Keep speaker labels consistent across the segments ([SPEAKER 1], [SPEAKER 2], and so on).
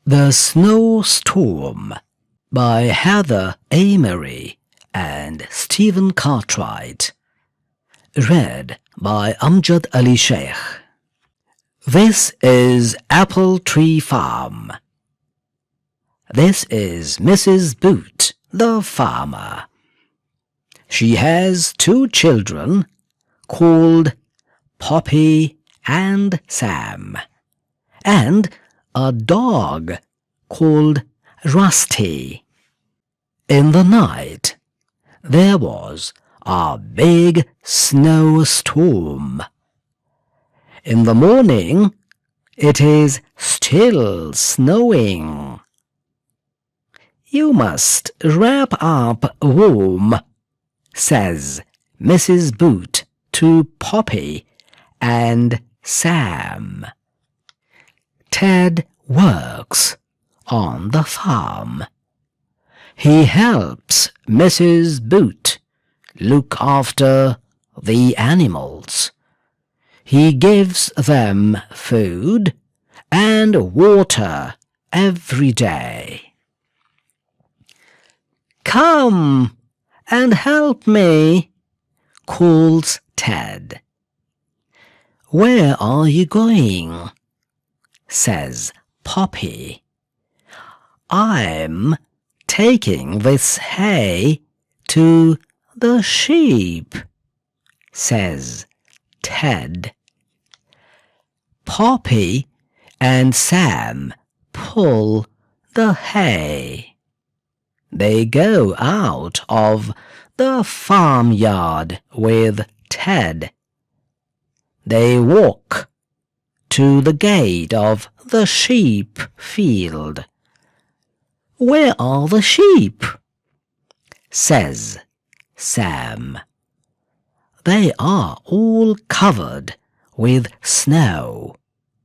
[SPEAKER 1] The Snowstorm by Heather Amory and Stephen Cartwright. Read by Amjad Ali Sheikh. This is Apple Tree Farm. This is Mrs. Boot, the farmer. She has 2 children called Poppy and Sam, and a dog called Rusty. In the night, there was a big snowstorm. In the morning, it is still snowing. You must wrap up warm, says Mrs. Boot to Poppy and Sam. Ted works on the farm. He helps Mrs. Boot look after the animals. He gives them food and water every day. "Come and help me," calls Ted. "Where are you going?" says Poppy. "I'm taking this hay to the sheep," says Ted. Poppy and Sam pull the hay. They go out of the farmyard with Ted. They walk to the gate of the sheep field. "Where are the sheep?" says Sam. "They are all covered with snow,"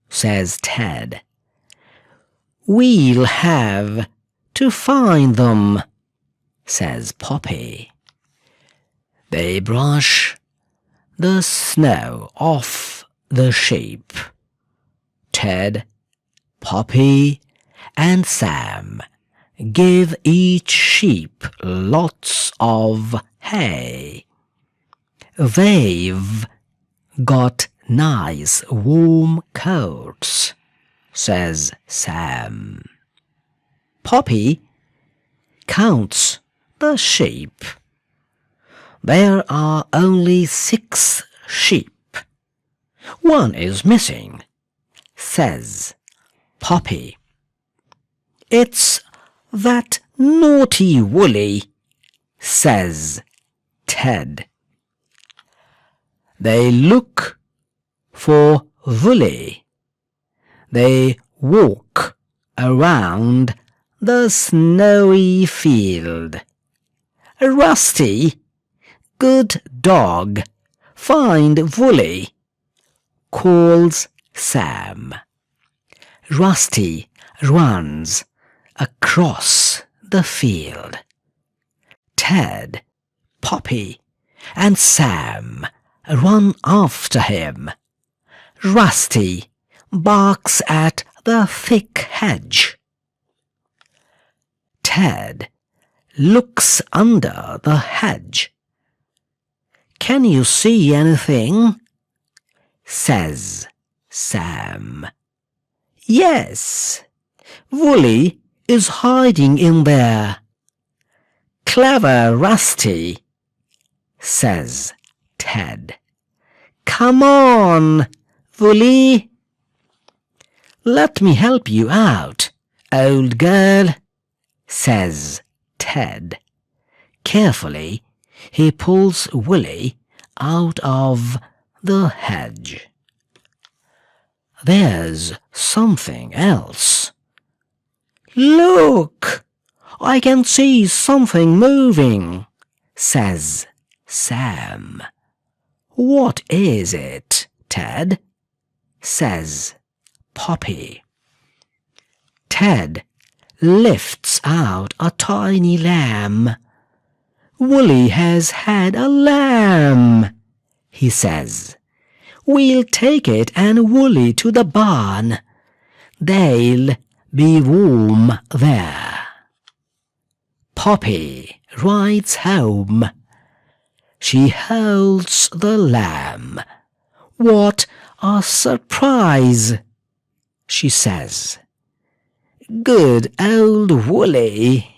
[SPEAKER 1] says Ted. "We'll have to find them," says Poppy. They brush the snow off the sheep. Ted, Poppy, and Sam give each sheep lots of hay. "They've got nice warm coats," says Sam. Poppy counts the sheep. There are only 6 sheep. "One is missing," says Poppy. "It's that naughty Woolly," says Ted. They look for Woolly. They walk around the snowy field. "Rusty, good dog, find Woolly," calls Sam. Rusty runs across the field. Ted, Poppy, and Sam run after him. Rusty barks at the thick hedge. Ted looks under the hedge. "Can you see anything?" says Sam. "Yes, Woolly is hiding in there." "Clever Rusty," says Ted. "Come on, Woolly." "Let me help you out, old girl," says Ted. Carefully, he pulls Woolly out of the hedge. There's something else. "Look, I can see something moving," says Sam. "What is it, Ted?" says Poppy. Ted lifts out a tiny lamb. "Woolly has had a lamb," he says. "We'll take it and Woolly to the barn. They'll be warm there. Poppy rides home. She holds the lamb. What a surprise, she says. Good old Woolly.